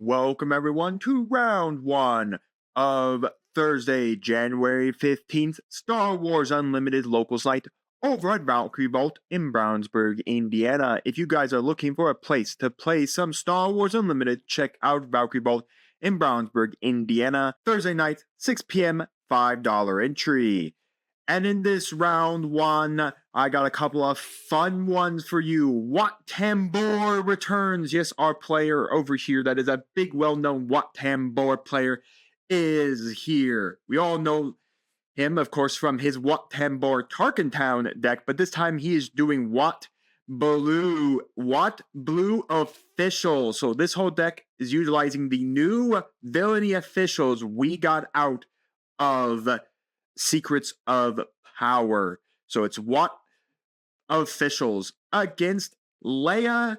Welcome everyone to round 1 of Thursday, January 15th, Star Wars Unlimited Locals Night over at Valkyrie Vault in Brownsburg, Indiana. If you guys are looking for a place to play some Star Wars Unlimited, check out Valkyrie Vault in Brownsburg, Indiana. Thursday night, 6 p.m., $5 entry. And in this round 1, I got a couple of fun ones for you. 𝐂𝐻𝐃𝐿 returns. Yes, our player over here that is a big, well-known 𝐂𝐻𝐃𝐿 player is here. We all know him, of course, from his 𝐂𝐻𝐃𝐿 Tarkentown deck, but this time he is doing Blue Official. So this whole deck is utilizing the new villainy officials we got out of Secrets of Power. So it's officials against Leia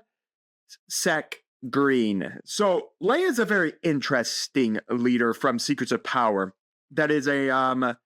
Sec Green. So Leia is a very interesting leader from Secrets of Power. That is a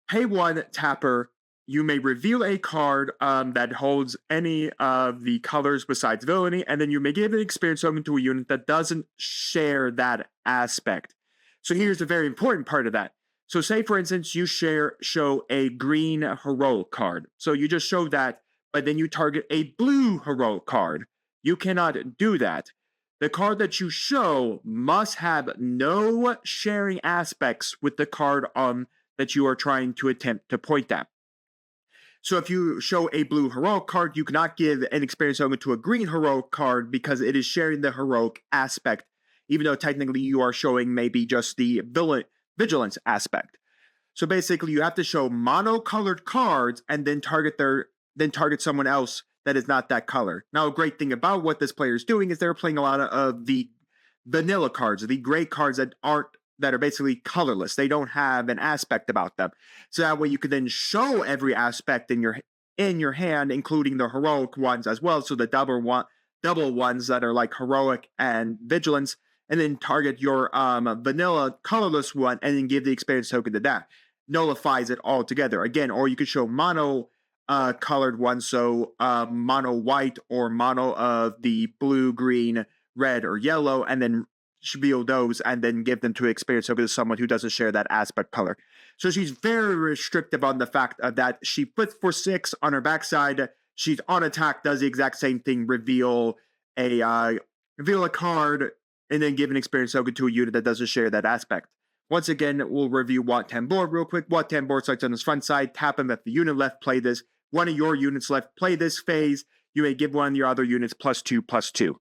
pay 1 tapper. You may reveal a card that holds any of the colors besides villainy, and then you may give an experience token to a unit that doesn't share that aspect. So here's the very important part of that. So say, for instance, you show a green heroic card. So you just show that, but then you target a blue heroic card. You cannot do that. The card that you show must have no sharing aspects with the card that you are trying to attempt to point at. So if you show a blue heroic card, you cannot give an experience token to a green heroic card because it is sharing the heroic aspect, even though technically you are showing maybe just the vigilance aspect. So basically you have to show mono-colored cards and then target someone else that is not that color. Now a great thing about what this player is doing is they're playing a lot of the vanilla cards, the gray cards that are basically colorless. They don't have an aspect about them. So that way you can then show every aspect in your hand, including the heroic ones as well. So the double ones that are like heroic and vigilance, and then target your vanilla colorless one, and then give the experience token to that. Nullifies it all together. Again, or you could show mono colored ones, so mono white or mono of the blue, green, red, or yellow, and then reveal those and then give them to experience token to someone who doesn't share that aspect color. So she's very restrictive on the fact that she flips for 6 on her backside. She's on attack, does the exact same thing, reveal a card, and then give an experience token to a unit that doesn't share that aspect. Once again, we'll review 𝐂𝐻𝐃𝐿 real quick. 𝐂𝐻𝐃𝐿 starts on his front side. Tap him if the unit left, play this. One of your units left, play this phase. You may give one of your other units +2/+2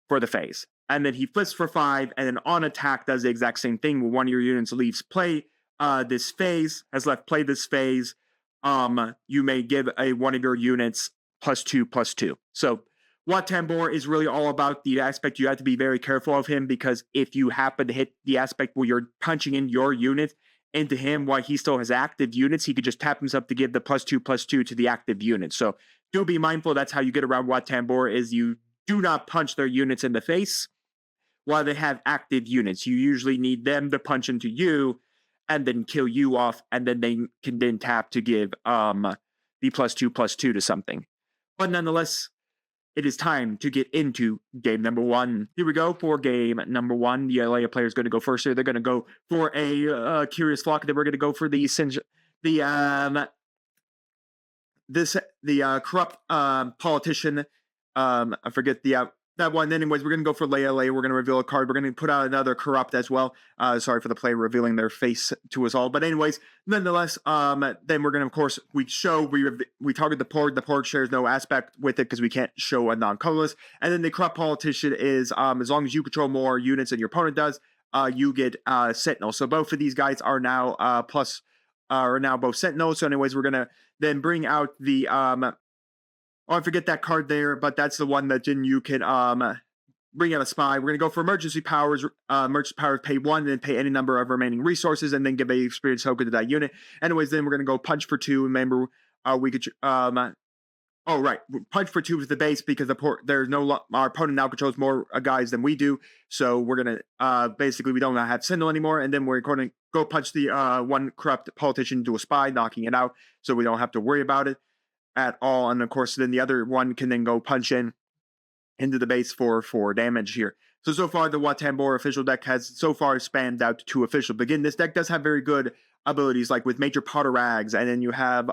for the phase. And then he flips for 5, and then on attack does the exact same thing. When one of your units leaves play this phase, has left play this phase, you may give one of your units +2/+2. So 𝐂𝐻𝐃𝐿 is really all about the aspect. You have to be very careful of him, because if you happen to hit the aspect where you're punching in your unit into him while he still has active units, he could just tap himself to give the +2/+2 to the active unit. So do be mindful. That's how you get around 𝐂𝐻𝐃𝐿, is you do not punch their units in the face while they have active units. You usually need them to punch into you and then kill you off, and then they can then tap to give the +2/+2 to something. But nonetheless, it is time to get into game number 1. Here we go for game number 1. The Leia player is going to go first here. They're going to go for a Curious Flock. Then we're going to go for the corrupt politician. I forget that one. Anyways, we're going to go for Leia. We're going to reveal a card. We're going to put out another corrupt as well. Sorry for the player revealing their face to us all. But anyways, nonetheless, then we're going to, of course, we target the Porg. The Porg shares no aspect with it because we can't show a non-colorless. And then the corrupt politician is, as long as you control more units than your opponent does, you get Sentinel. So both of these guys are now both Sentinels. So anyways, we're going to then bring out the I forget that card there, but that's the one that then you can bring out a spy. We're going to go for emergency powers. Emergency powers, pay 1 and then pay any number of remaining resources and then give a experience token to that unit. Anyways, then we're going to go punch for 2. Remember, we could punch for 2 is the base, because our opponent now controls more guys than we do. So we're going to basically, we don't have Sentinel anymore, and then we're going to go punch the one corrupt politician into a spy, knocking it out, so we don't have to worry about it at all. And of course, then the other one can then go punch into the base for 4 damage here. So far, the Tambor official deck has so far spanned out to 2 official. But again, this deck does have very good abilities, like with Major Potarags, and then you have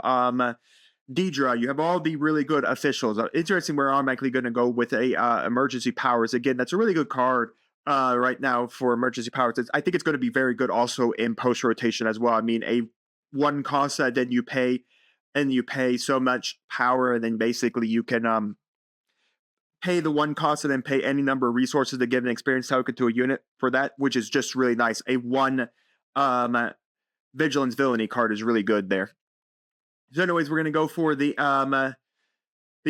Deidre. You have all the really good officials. Interesting, we're automatically going to go with a emergency powers. Again, that's a really good card right now for emergency powers. I think it's going to be very good also in post rotation as well. I mean, a 1 cost that then you pay, and you pay so much power, and then basically you can pay the 1 cost and then pay any number of resources to give an experience token to a unit for that, which is just really nice. A 1 Vigilance Villainy card is really good there. So anyways, we're going to go for the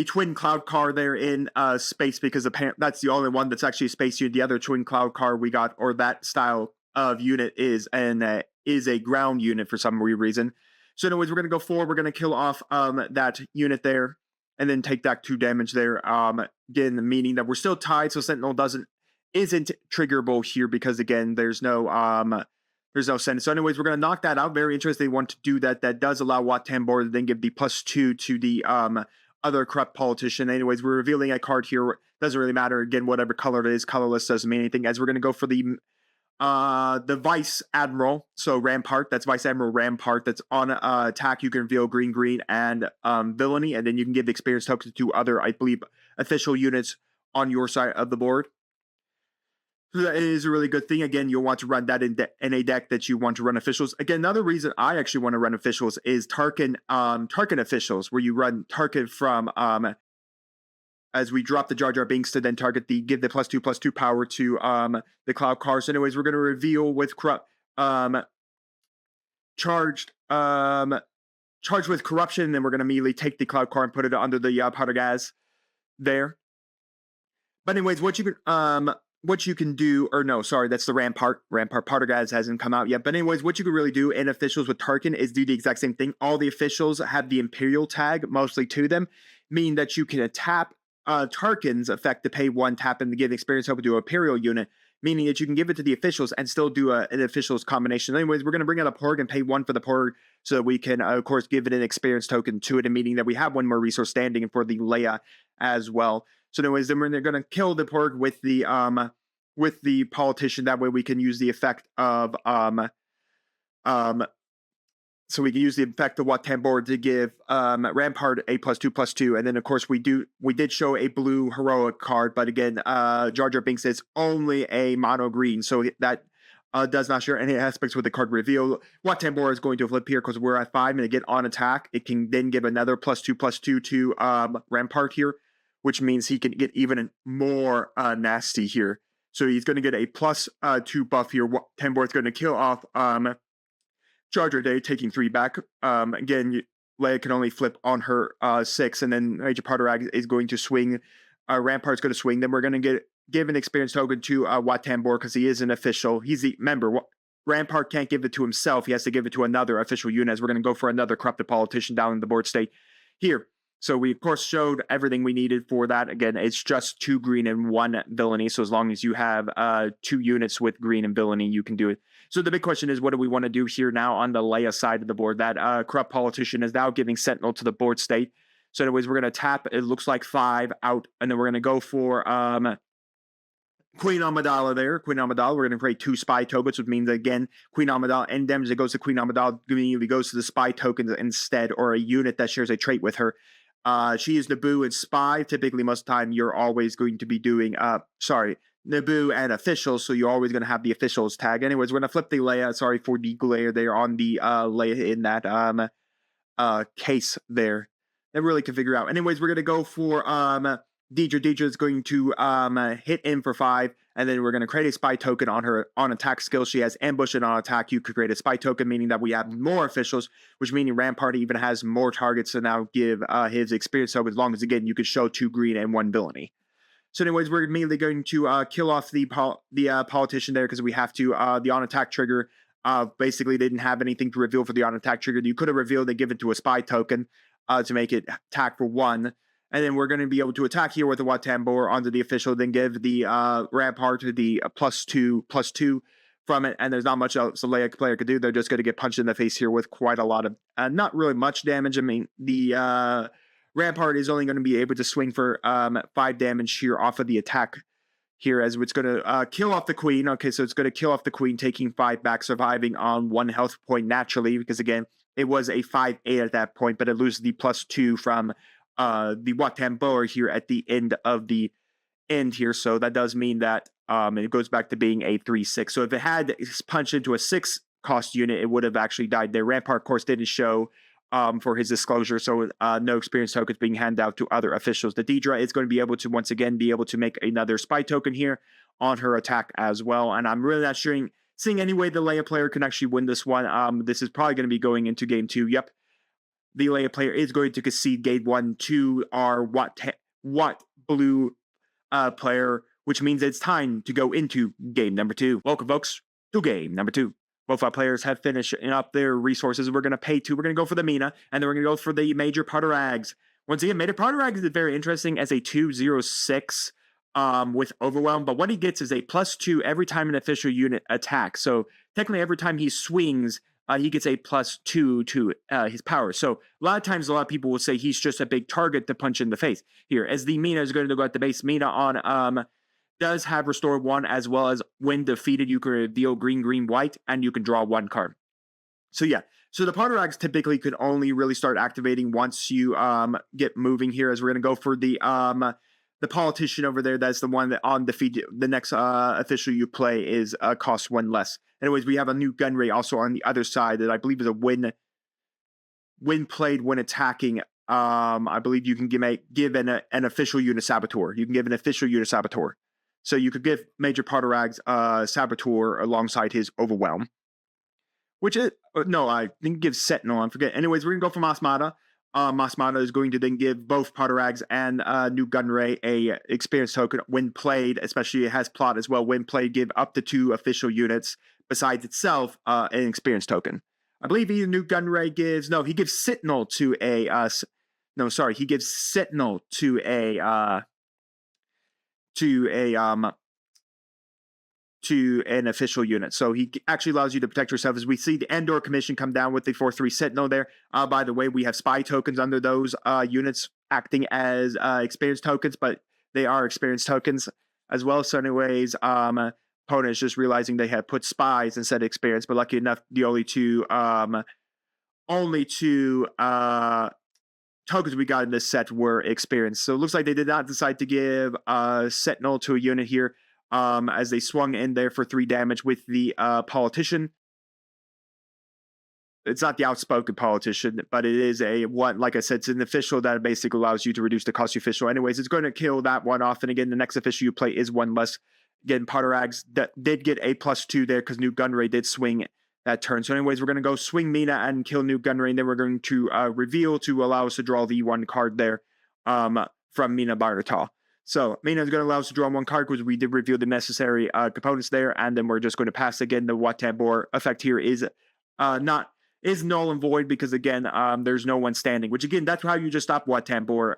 Twin Cloud card there in space, because that's the only one that's actually a space unit. The other Twin Cloud card we got, or that style of unit, is a ground unit for some weird reason. So anyways, we're going to go forward. We're going to kill off that unit there, and then take that 2 damage there. Again, meaning that we're still tied, so Sentinel isn't triggerable here, because again, there's no sentence. So anyways, we're going to knock that out. Very interesting one to do that. That does allow Tambor to then give the +2 to the other corrupt politician. Anyways, we're revealing a card here. Doesn't really matter. Again, whatever color it is, colorless doesn't mean anything. As we're going to go for the Vice Admiral, so Rampart. That's Vice Admiral Rampart. That's on attack. You can reveal green, and villainy, and then you can give the experience tokens to other, I believe, official units on your side of the board. So that is a really good thing. Again, you'll want to run that in a deck that you want to run officials. Again, another reason I actually want to run officials is Tarkin officials, where you run Tarkin from as we drop the Jar Jar Binks to then target give the +2/+2 power to the Cloud card. So anyways, we're going to reveal with charged with corruption, and then we're going to immediately take the Cloud card and put it under the powder gas there. But anyways, what you can do, or no, sorry, that's the Rampart. Powder gas hasn't come out yet. But anyways, what you can really do in officials with Tarkin is do the exact same thing. All the officials have the Imperial tag mostly to them, meaning that you can tap Tarkin's effect to pay 1 tap and to give experience over to an Imperial unit, meaning that you can give it to the officials and still do an officials combination. Anyways, we're going to bring out a Porg and pay 1 for the Porg, so that we can, of course, give it an experience token to it, and meaning that we have 1 more resource standing for the Leia as well. So anyways, then we're going to kill the Porg with the politician. That way we can use the effect of so we can use the effect of Tambor to give Rampart a +2/+2, and then of course we did show a blue heroic card, but again, Jar Jar Binks is only a mono green, so that does not share any aspects with the card reveal. Tambor is going to flip here because we're at 5, and again on attack, it can then give another +2/+2 to Rampart here, which means he can get even more nasty here. So he's going to get a +2 buff here. Tambor is going to kill off Jar Jar Day, taking 3 back. Again, Leia can only flip on her 6, and then Major Potarag is going to swing. Rampart's going to swing. Then we're going to give an experience token to Tambor, because he is an official. He's the member. Rampart can't give it to himself. He has to give it to another official unit, as we're going to go for another corrupted politician down in the board state here. So we, of course, showed everything we needed for that. Again, it's just 2 green and 1 villainy. So as long as you have 2 units with green and villainy, you can do it. So the big question is, what do we want to do here now on the Leia side of the board? That corrupt politician is now giving Sentinel to the board state. So anyways, we're going to tap, it looks like 5 out, and then we're going to go for Queen Amidala there. Queen Amidala, we're going to create 2 spy tokens, which means, again, Queen Amidala, any damage that goes to Queen Amidala immediately goes to the spy tokens instead, or a unit that shares a trait with her. She is Naboo and Spy. Typically, most of the time, you're always going to be doing, Naboo and Officials, so you're always going to have the Officials tag. Anyways, we're going to flip the Leia, sorry for the glare there on the Leia in that case there. That really can figure out. Anyways, we're going to go for Deidre. Deidre is going to hit in for 5, and then we're going to create a spy token on her on attack skill. She has ambush and on attack. You could create a spy token, meaning that we have more officials, which meaning Rampart even has more targets to now give his experience token, as long as, again, you could show 2 green and 1 villainy. So anyways, we're immediately going to kill off the politician there, because we have to. The on attack trigger basically didn't have anything to reveal for the on attack trigger. You could have revealed and given to a spy token to make it attack for 1. And then we're going to be able to attack here with the Tambor onto the official, then give the Rampart to the +2/+2 from it. And there's not much else the Leia player could do. They're just going to get punched in the face here with quite a lot of, not really much damage. I mean, the Rampart is only going to be able to swing for 5 damage here off of the attack here, as it's going to kill off the queen. Okay, so it's going to kill off the queen, taking 5 back, surviving on 1 health point naturally, because again, it was a 5/8 at that point, but it loses the +2 from the Wat Tambor here at the end of the end here. So that does mean that it goes back to being a 3/6. So if it had punched into a 6 cost unit, it would have actually died there. Rampart, of course, didn't show for his disclosure, so no experience tokens being handed out to other officials. The Deidre is going to be able to, once again, be able to make another spy token here on her attack as well. And I'm really not seeing any way the Leia player can actually win this one. This is probably going to be going into game 2. Yep. The Leia player is going to concede game 1 to our Wat Blue player, which means it's time to go into game number 2. Welcome, folks, to game number 2. Both our players have finished up their resources. We're going to pay 2. We're going to go for the Mina, and then we're going to go for the Major Poterags. Once again, Major Poterags is very interesting as a 2/06 with Overwhelm, but what he gets is a +2 every time an official unit attacks. So technically, every time he swings, he gets a +2 to his power. So a lot of times, a lot of people will say he's just a big target to punch in the face here, as the Mina is going to go at the base. Mina on does have Restore 1, as well as when defeated, you can reveal green, white, and you can draw 1 card. So yeah, so the Poterags typically could only really start activating once you get moving here, as we're going to go for the Politician over there. That's the one that on defeat, the next official you play is costs 1 less. Anyways, we have a new Gunray also on the other side that I believe is a when played when attacking. I believe you can give an official unit Saboteur. You can give an official unit Saboteur. So you could give Major Poterags Saboteur alongside his Overwhelm. Which is, no, I think give Sentinel, I forget. Anyways, we're going to go for Masmada. Masmada is going to then give both Poterags and new Gunray a experience token when played, especially it has plot as well. When played, give up to 2 official units besides itself an experience token. I believe either new Gunray gives, no, he gives Sentinel to a, he gives Sentinel to an official unit. So he actually allows you to protect yourself, as we see the Endor Commission come down with the 4/3 Sentinel there. By the way, we have spy tokens under those units acting as experience tokens, but they are experience tokens as well. So anyways, opponent is just realizing they had put spies instead of experience, but lucky enough, the only two tokens we got in this set were experience. So it looks like they did not decide to give Sentinel to a unit here, as they swung in there for 3 damage with the Politician. It's not the outspoken Politician, but it is a one, like I said, it's an official that basically allows you to reduce the cost of official. Anyways, it's going to kill that one off, and again, the next official you play is 1 less. Again, Poterags that did get a +2 there because new Gunray did swing that turn. So anyways, we're going to go swing Mina and kill new Gunray, and then we're going to reveal to allow us to draw the 1 card there from Mina Barata. So Mina is going to allow us to draw 1 card because we did reveal the necessary components there, and then we're just going to pass again. The Wat Tambor effect here is null and void because again, there's no one standing. Which again, that's how you just stop Wat Tambor,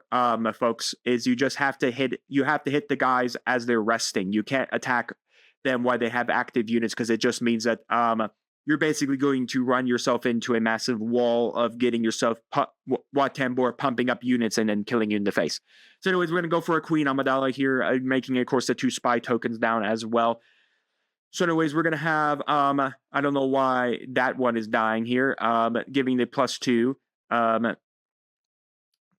folks. Is you just have to hit the guys as they're resting. You can't attack them while they have active units because it just means that you're basically going to run yourself into a massive wall of getting yourself Wat Tambor pumping up units and then killing you in the face. So anyways, we're going to go for a Queen Amidala here, making, of course, the 2 spy tokens down as well. So anyways, we're going to have, I don't know why that one is dying here, giving the +2.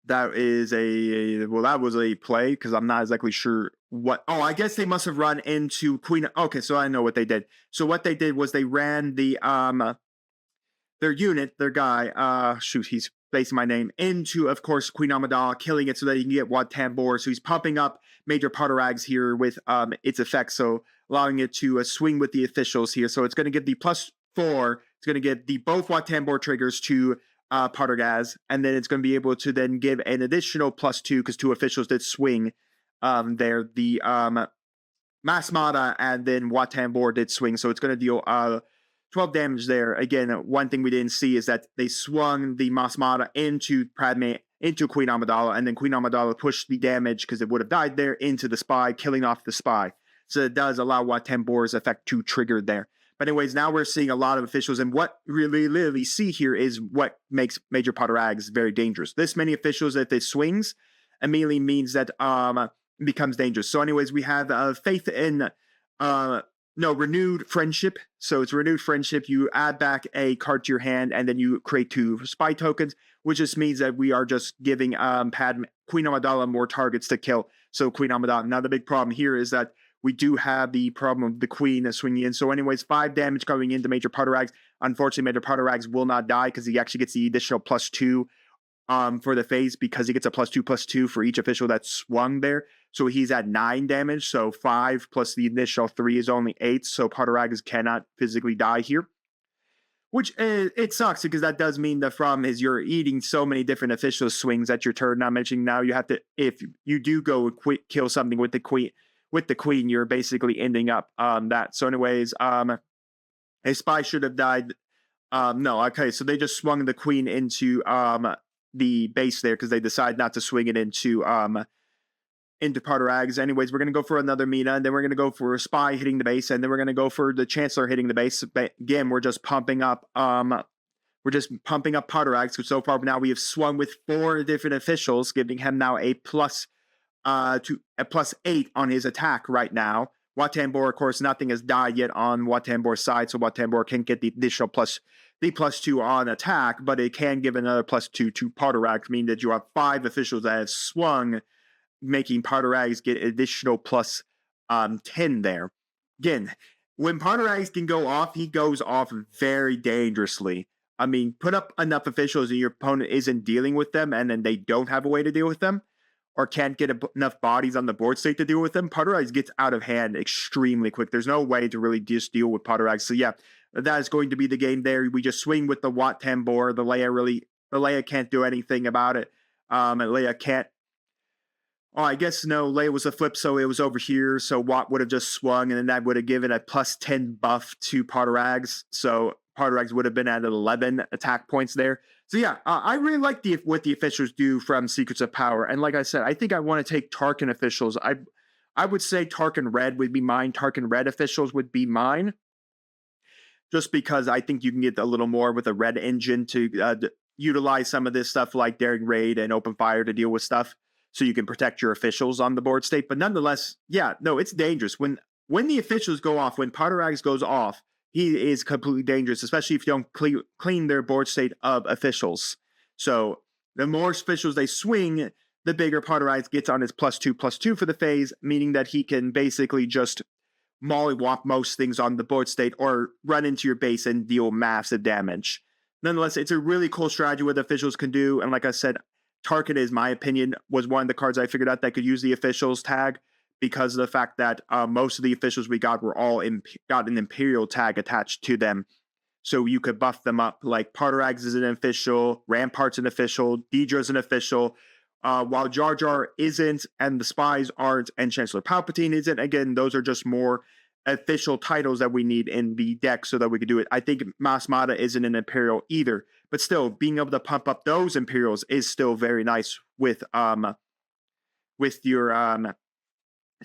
That is that was a play, because I'm not exactly sure what. Oh, I guess they must have run into Queen. Okay, so I know what they did. So what they did was they ran the their unit, their guy, he's spacing my name, into, of course, Queen Amidala, killing it so that he can get Wat Tambor. So he's pumping up Major Poterags here with its effects, so allowing it to swing with the officials here. So it's going to give the +4. It's going to give the both Wat Tambor triggers to Pottergaz, and then it's going to be able to then give an additional +2 because 2 officials did swing there. The Masmada and then Wat Tambor did swing, so it's going to deal 12 damage there. Again, one thing we didn't see is that they swung the Masmada into Queen Amidala, and then Queen Amidala pushed the damage, because it would have died there, into the spy, killing off the spy. So it does allow Wat Tambor's effect to trigger there. But anyways, now we're seeing a lot of officials, and what we really see here is what makes Major Poterags very dangerous. This many officials, if it swings, immediately means that becomes dangerous. So anyways, we have faith in renewed friendship. So it's renewed friendship. You add back a card to your hand, and then you create 2 spy tokens, which just means that we are just giving Queen Amidala more targets to kill. So Queen Amidala. Now the big problem here is that we do have the problem of the queen swinging in. So anyways, 5 damage coming into Major Poterags. Unfortunately, Major Poterags will not die because he actually gets the additional +2 for the phase, because he gets a +2/+2 for each official that's swung there. So he's at 9 damage. So 5 plus the initial 3 is only 8. So Poterags cannot physically die here, which it sucks, because that does mean the problem is you're eating so many different official swings at your turn. Not mentioning now you have to, if you do go kill something with the queen, you're basically ending up that. So anyways, a spy should have died. No, okay, so they just swung the queen into the base there because they decide not to swing it into Poterags. Anyways, we're going to go for another Mina, and then we're going to go for a spy hitting the base, and then we're going to go for the Chancellor hitting the base. But again, we're just pumping up Poterags, because so far now we have swung with 4 different officials, giving him now a +8 on his attack right now. Wat Tambor, of course, nothing has died yet on Wat Tambor's side, so Wat Tambor can get the additional +2 on attack, but it can give another +2 to Poterags, meaning that you have 5 officials that have swung, making Poterags get additional +10 there. Again, when Poterags can go off, he goes off very dangerously. I mean, put up enough officials and your opponent isn't dealing with them, and then they don't have a way to deal with them, or can't get enough bodies on the board state to deal with them, Poterags gets out of hand extremely quick. There's no way to really just deal with Poterags. So yeah, that is going to be the game there. We just swing with the Wat Tambor. The Leia can't do anything about it. Leia can't. Oh, I guess no, Leia was a flip, so it was over here. So Wat would have just swung, and then that would have given a +10 buff to Poterags. So Poterags would have been at 11 attack points there. So yeah, I really like what the officials do from Secrets of Power. And like I said, I think I want to take Tarkin officials. I would say Tarkin Red would be mine. Tarkin Red officials would be mine, just because I think you can get a little more with a red engine to utilize some of this stuff like Daring Raid and Open Fire to deal with stuff, so you can protect your officials on the board state. But nonetheless, yeah, no, it's dangerous. When the officials go off, when Poterags goes off, he is completely dangerous, especially if you don't clean their board state of officials. So the more officials they swing, the bigger Poterags gets on his +2/+2 for the phase, meaning that he can basically just mollywop most things on the board state or run into your base and deal massive damage. Nonetheless, it's a really cool strategy what the officials can do. And like I said, Tarkin, is my opinion, was one of the cards I figured out that could use the officials tag, because of the fact that most of the officials we got were all got an Imperial tag attached to them. So you could buff them up. Like Poterags is an official, Rampart's an official, Deidre's an official, while Jar Jar isn't, and the spies aren't, and Chancellor Palpatine isn't. Again, those are just more official titles that we need in the deck so that we could do it. I think Masmada isn't an Imperial either, but still, being able to pump up those Imperials is still very nice with your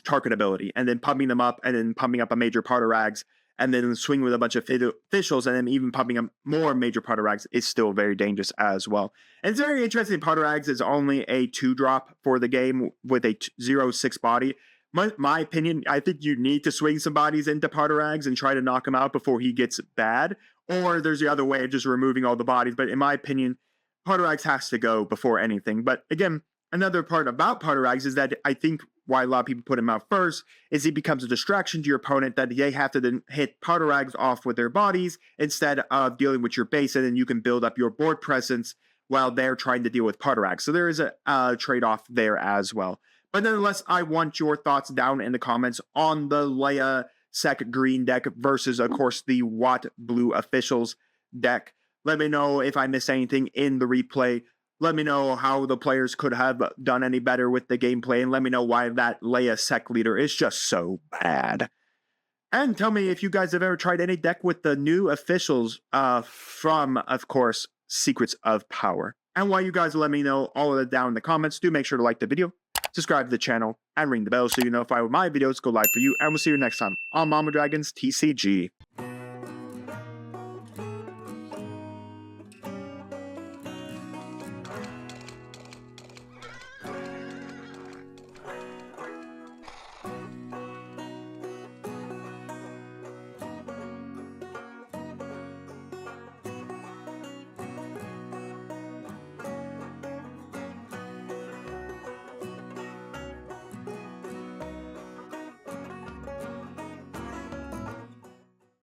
Tarkin ability, and then pumping them up, and then pumping up a Major Poterags, and then swing with a bunch of officials, and then even pumping up more Major Poterags is still very dangerous as well. And it's very interesting. Poterags is only a 2-drop for the game with a 0/6 body. My opinion, I think you need to swing some bodies into Poterags and try to knock him out before he gets bad. Or there's the other way of just removing all the bodies. But in my opinion, Poterags has to go before anything. But again, another part about Poterags is that I think why a lot of people put him out first is he becomes a distraction to your opponent, that they have to then hit Poterags off with their bodies instead of dealing with your base, and then you can build up your board presence while they're trying to deal with Poterags. So there is a trade-off there as well. But nonetheless, I want your thoughts down in the comments on the Leia Sec Green deck versus, of course, the Wat Blue Officials deck. Let me know if I missed anything in the replay. Let me know how the players could have done any better with the gameplay, and let me know why that Leia Sec leader is just so bad. And tell me if you guys have ever tried any deck with the new officials from, of course, Secrets of Power. And while you guys let me know all of that down in the comments, do make sure to like the video, subscribe to the channel, and ring the bell so you know if my videos go live for you. And we'll see you next time on Mama Dragon's TCG.